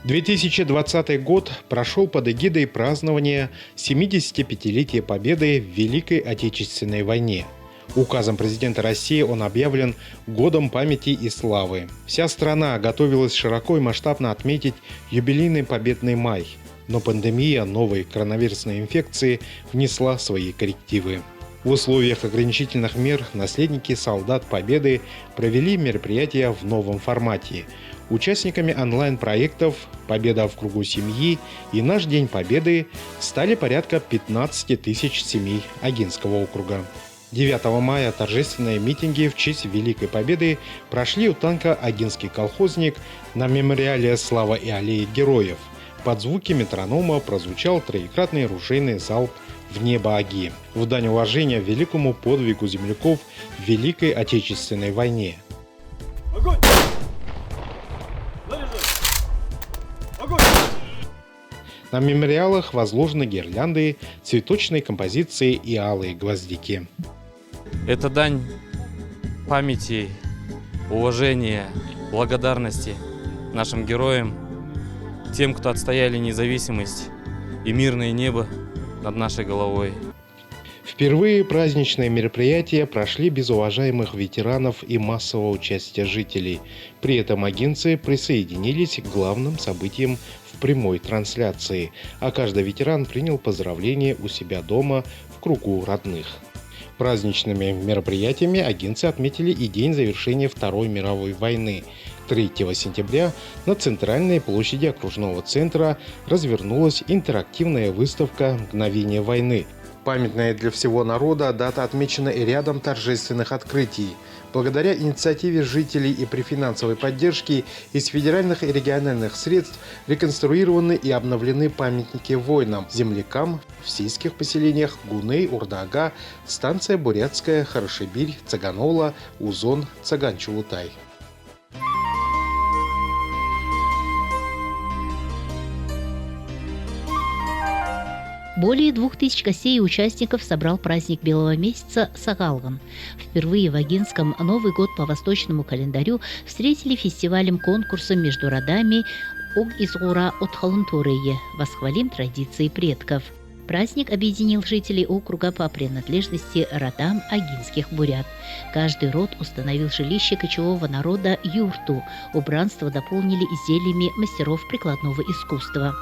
2020 год прошел под эгидой празднования 75-летия Победы в Великой Отечественной войне. Указом президента России он объявлен Годом памяти и славы. Вся страна готовилась широко и масштабно отметить юбилейный победный май, но пандемия новой коронавирусной инфекции внесла свои коррективы. В условиях ограничительных мер наследники солдат Победы провели мероприятия в новом формате. Участниками онлайн-проектов «Победа в кругу семьи» и «Наш день Победы» стали порядка 15 тысяч семей Огинского округа. 9 мая торжественные митинги в честь Великой Победы прошли у танка «Огинский колхозник» на мемориале «Слава и аллеи героев». Под звуки метронома прозвучал троекратный ружейный залп в небо Оги в дань уважения великому подвигу земляков в Великой Отечественной войне. Огонь! Огонь! На мемориалах возложены гирлянды, цветочные композиции и алые гвоздики. Это дань памяти, уважения, благодарности нашим героям, тем, кто отстояли независимость и мирное небо над нашей головой. Впервые праздничные мероприятия прошли без уважаемых ветеранов и массового участия жителей. При этом огинцы присоединились к главным событиям в прямой трансляции, а каждый ветеран принял поздравления у себя дома в кругу родных. Праздничными мероприятиями огинцы отметили и день завершения Второй мировой войны. 3 сентября на центральной площади окружного центра развернулась интерактивная выставка «Мгновения войны». Памятная для всего народа, дата отмечена и рядом торжественных открытий. Благодаря инициативе жителей и при финансовой поддержке из федеральных и региональных средств реконструированы и обновлены памятники воинам, землякам в сельских поселениях Гуней, Урда-Ага, станция Бурятская, Хорошебирь, Цаганола, Узон, Цаган-Чулутай. Более 2000 гостей и участников собрал праздник Белого месяца Сагалган. Впервые в Огинском Новый год по восточному календарю встретили фестивалем-конкурсом между родами Ог-Изгура от Халунтурые «Восхвалим традиции предков». Праздник объединил жителей округа по принадлежности родам огинских бурят. Каждый род установил жилище кочевого народа юрту. Убранство дополнили изделиями мастеров прикладного искусства.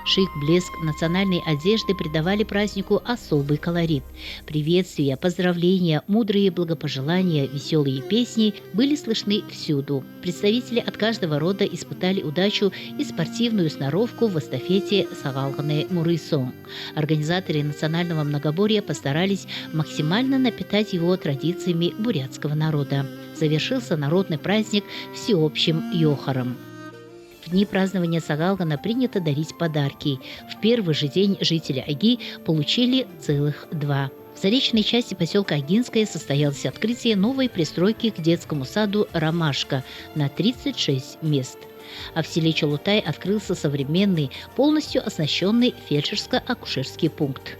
Шик, блеск национальной одежды придавали празднику особый колорит. Приветствия, поздравления, мудрые благопожелания, веселые песни были слышны всюду. Представители от каждого рода испытали удачу и спортивную сноровку в эстафете Сагалганы Мурысом. Организаторы национального многоборья постарались максимально напитать его традициями бурятского народа. Завершился народный праздник всеобщим йохором. В дни празднования Сагалгана принято дарить подарки. В первый же день жители Оги получили целых 2. В заречной части поселка Огинское состоялось открытие новой пристройки к детскому саду «Ромашка» на 36 мест. А в селе Чулутай открылся современный, полностью оснащенный фельдшерско-акушерский пункт.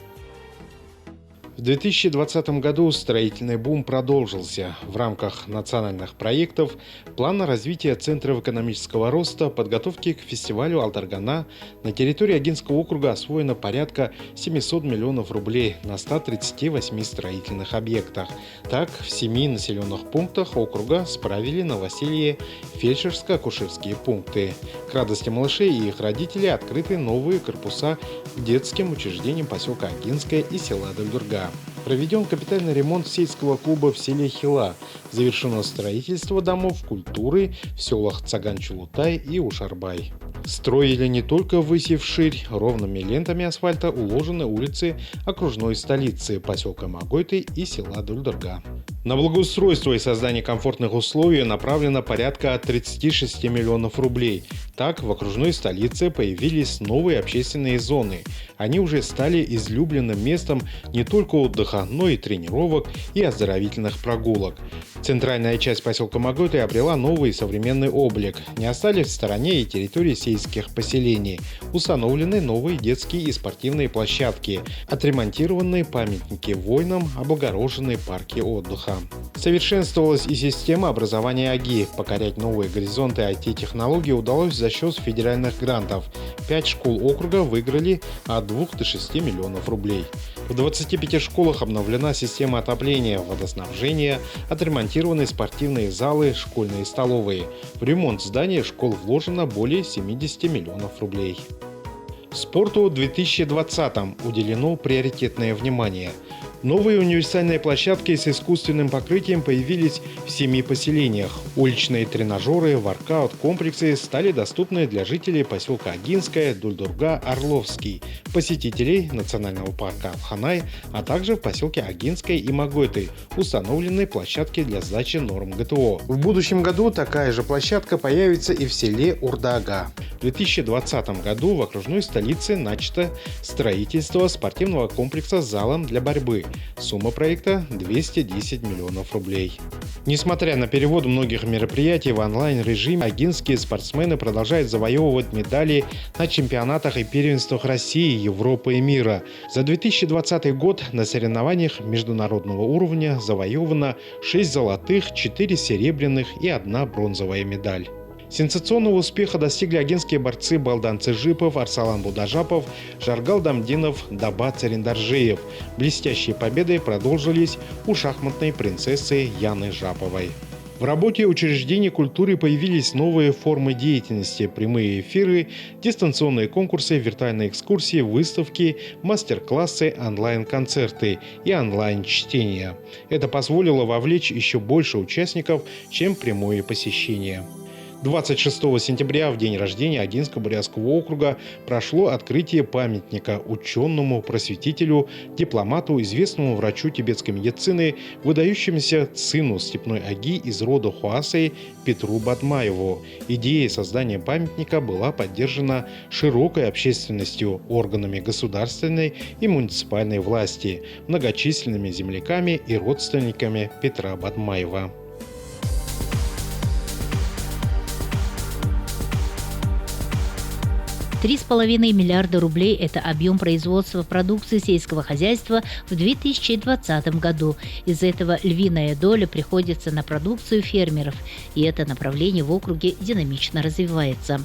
В 2020 году строительный бум продолжился. В рамках национальных проектов, плана развития Центров экономического роста, подготовки к фестивалю Алтаргана на территории Огинского округа освоено порядка 700 миллионов рублей на 138 строительных объектах. Так, в 7 населенных пунктах округа справили новоселье фельдшерско-акушерские пункты. К радости малышей и их родителей открыты новые корпуса к детским учреждениям поселка Огинское и села Дальдурга. Проведен капитальный ремонт сельского клуба в селе Хила. Завершено строительство домов культуры в селах Цаган-Чулутай и Ушарбай. Строили не только ввысь и вширь, ровными лентами асфальта уложены улицы окружной столицы поселка Магойты и села Дульдурга. На благоустройство и создание комфортных условий направлено порядка 36 миллионов рублей. Так, в окружной столице появились новые общественные зоны. Они уже стали излюбленным местом не только отдыха, но и тренировок и оздоровительных прогулок. Центральная часть поселка Магойты обрела новый современный облик. Не остались в стороне и территории сельских поселений. Установлены новые детские и спортивные площадки, отремонтированные памятники воинам, облагороженные парки отдыха. Совершенствовалась и система образования АГИ. Покорять новые горизонты IT-технологий удалось за счет федеральных грантов. 5 школ округа выиграли от 2 до 6 миллионов рублей. В 25 школах обновлена система отопления, водоснабжения, отремонтированы спортивные залы, школьные столовые. В ремонт зданий школ вложено более 70 миллионов рублей. Спорту в 2020-м уделено приоритетное внимание. Новые универсальные площадки с искусственным покрытием появились в 7 поселениях. Уличные тренажеры, воркаут-комплексы стали доступны для жителей поселка Агинское, Дульдурга, Орловский, посетителей национального парка Алханай, а также в поселке Агинское и Магойты установлены площадки для сдачи норм ГТО. В будущем году такая же площадка появится и в селе Урдаага. В 2020 году в окружной столице начато строительство спортивного комплекса с залом для борьбы. Сумма проекта – 210 миллионов рублей. Несмотря на перевод многих мероприятий в онлайн-режиме, агинские спортсмены продолжают завоевывать медали на чемпионатах и первенствах России, Европы и мира. За 2020 год на соревнованиях международного уровня завоевано 6 золотых, 4 серебряных и 1 бронзовая медаль. Сенсационного успеха достигли агинские борцы Балдан Цежипов, Арсалан Будажапов, Жаргал Дамдинов, Даба Цариндаржиев. Блестящие победы продолжились у шахматной принцессы Яны Жаповой. В работе учреждений культуры появились новые формы деятельности: прямые эфиры, дистанционные конкурсы, виртуальные экскурсии, выставки, мастер-классы, онлайн-концерты и онлайн-чтения. Это позволило вовлечь еще больше участников, чем прямое посещение. 26 сентября, в день рождения Агинско-Бурятского округа, прошло открытие памятника ученому, просветителю, дипломату, известному врачу тибетской медицины, выдающемуся сыну степной аги из рода Хуасей Петру Бадмаеву. Идея создания памятника была поддержана широкой общественностью, органами государственной и муниципальной власти, многочисленными земляками и родственниками Петра Бадмаева. 3,5 миллиарда рублей – это объем производства продукции сельского хозяйства в 2020 году. Из этого львиная доля приходится на продукцию фермеров, и это направление в округе динамично развивается.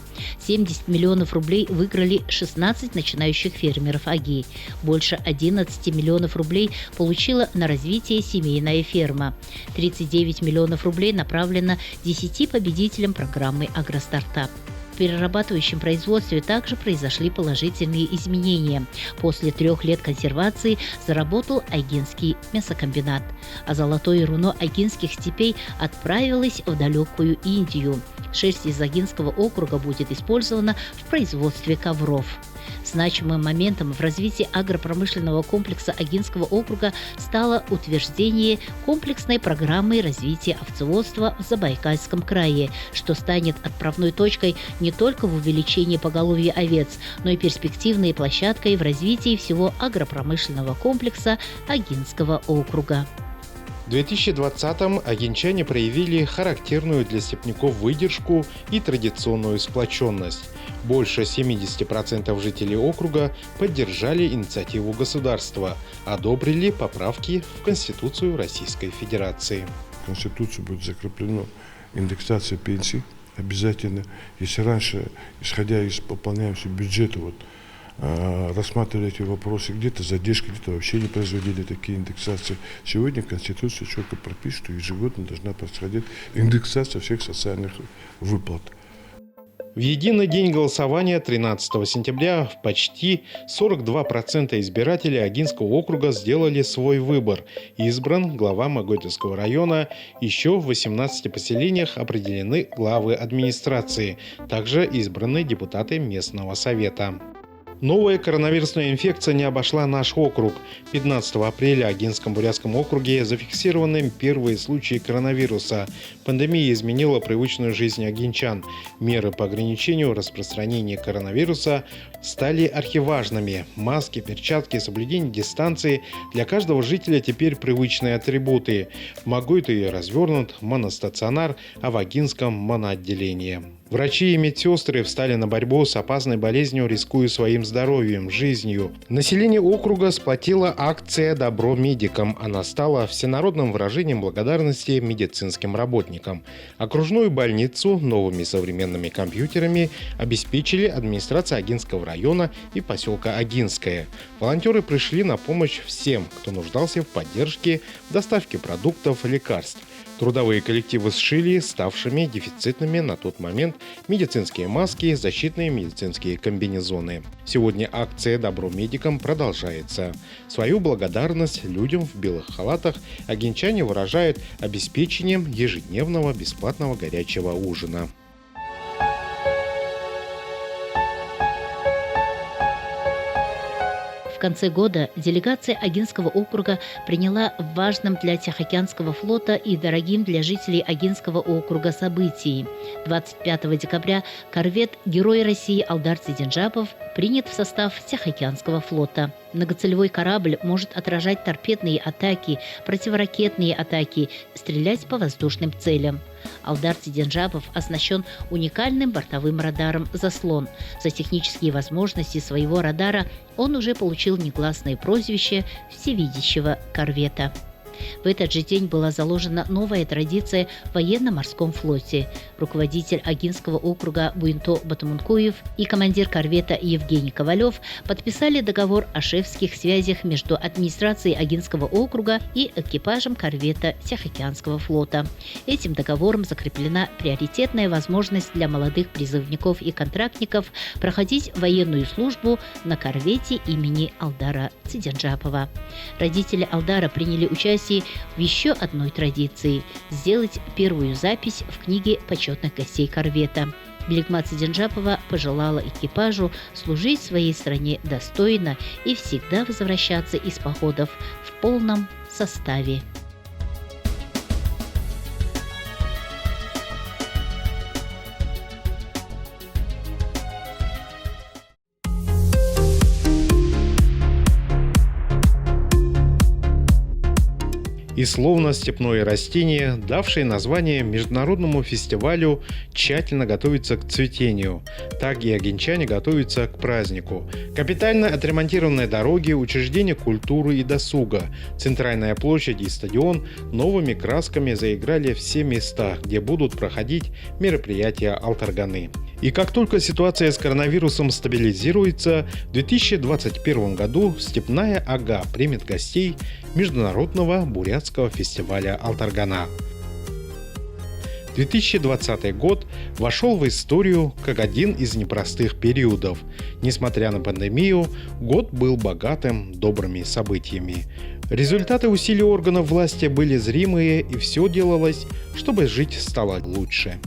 70 миллионов рублей выиграли 16 начинающих фермеров АГИ. Больше 11 миллионов рублей получила на развитие семейная ферма. 39 миллионов рублей направлено 10 победителям программы «Агростартап». В перерабатывающем производстве также произошли положительные изменения. После 3 лет консервации заработал Агинский мясокомбинат, а золотое руно агинских степей отправилось в далекую Индию. Шерсть из Агинского округа будет использована в производстве ковров. Значимым моментом в развитии агропромышленного комплекса Агинского округа стало утверждение комплексной программы развития овцеводства в Забайкальском крае, что станет отправной точкой не только в увеличении поголовья овец, но и перспективной площадкой в развитии всего агропромышленного комплекса Агинского округа. В 2020-м агинчане проявили характерную для степняков выдержку и традиционную сплоченность. Больше 70% жителей округа поддержали инициативу государства, одобрили поправки в Конституцию Российской Федерации. В Конституции будет закреплена индексация пенсий обязательно. Если раньше, исходя из пополняемости бюджета, рассматривали эти вопросы, где-то задержки, где-то вообще не производили такие индексации. Сегодня Конституция четко пропишет, что ежегодно должна происходить индексация всех социальных выплат. В единый день голосования 13 сентября почти 42% избирателей Агинского округа сделали свой выбор. Избран глава Магойтовского района. Еще в 18 поселениях определены главы администрации. Также избраны депутаты местного совета. Новая коронавирусная инфекция не обошла наш округ. 15 апреля в Агинском-Бурятском округе зафиксированы первые случаи коронавируса. Пандемия изменила привычную жизнь агинчан. Меры по ограничению распространения коронавируса стали архиважными. Маски, перчатки, соблюдение дистанции для каждого жителя теперь привычные атрибуты. В Магойте развернут моностационар, а в Агинском – моноотделение. Врачи и медсестры встали на борьбу с опасной болезнью, рискуя своим здоровьем, жизнью. Население округа сплотила акция «Добро медикам». Она стала всенародным выражением благодарности медицинским работникам. Окружную больницу новыми современными компьютерами обеспечили администрация Агинского района и поселка Агинское. Волонтеры пришли на помощь всем, кто нуждался в поддержке, доставке продуктов, лекарств. Трудовые коллективы сшили ставшими дефицитными на тот момент медицинские маски, защитные медицинские комбинезоны. Сегодня акция «Добро медикам» продолжается. Свою благодарность людям в белых халатах агинчане выражают обеспечением ежедневного бесплатного горячего ужина. В конце года делегация Агинского округа приняла в важном для Тихоокеанского флота и дорогим для жителей Агинского округа событии. 25 декабря корвет «Герой России» Алдар Цидинджапов принят в состав Тихоокеанского флота. Многоцелевой корабль может отражать торпедные атаки, противоракетные атаки, стрелять по воздушным целям. Алдар Цидинджапов оснащен уникальным бортовым радаром «Заслон». За технические возможности своего радара он уже получил негласное прозвище «Всевидящего корвета». В этот же день была заложена новая традиция в военно-морском флоте. Руководитель Агинского округа Буинто Батумункуев и командир корвета Евгений Ковалев подписали договор о шефских связях между администрацией Агинского округа и экипажем корвета Тихоокеанского флота. Этим договором закреплена приоритетная возможность для молодых призывников и контрактников проходить военную службу на корвете имени Алдара Цидинджапова. Родители Алдара приняли участие в еще одной традиции – сделать первую запись в книге почетных гостей корвета. Беликма Цидинджапова пожелала экипажу служить своей стране достойно и всегда возвращаться из походов в полном составе. И словно степное растение, давшее название международному фестивалю, тщательно готовится к цветению. Так и агинчане готовятся к празднику. Капитально отремонтированные дороги, учреждения культуры и досуга, центральная площадь и стадион новыми красками заиграли все места, где будут проходить мероприятия Алтарганы. И как только ситуация с коронавирусом стабилизируется, в 2021 году Степная Ага примет гостей международного бурятского фестиваля Алтаргана. 2020 год вошел в историю как один из непростых периодов. Несмотря на пандемию, год был богатым добрыми событиями. Результаты усилий органов власти были зримые, и все делалось, чтобы жить стало лучше.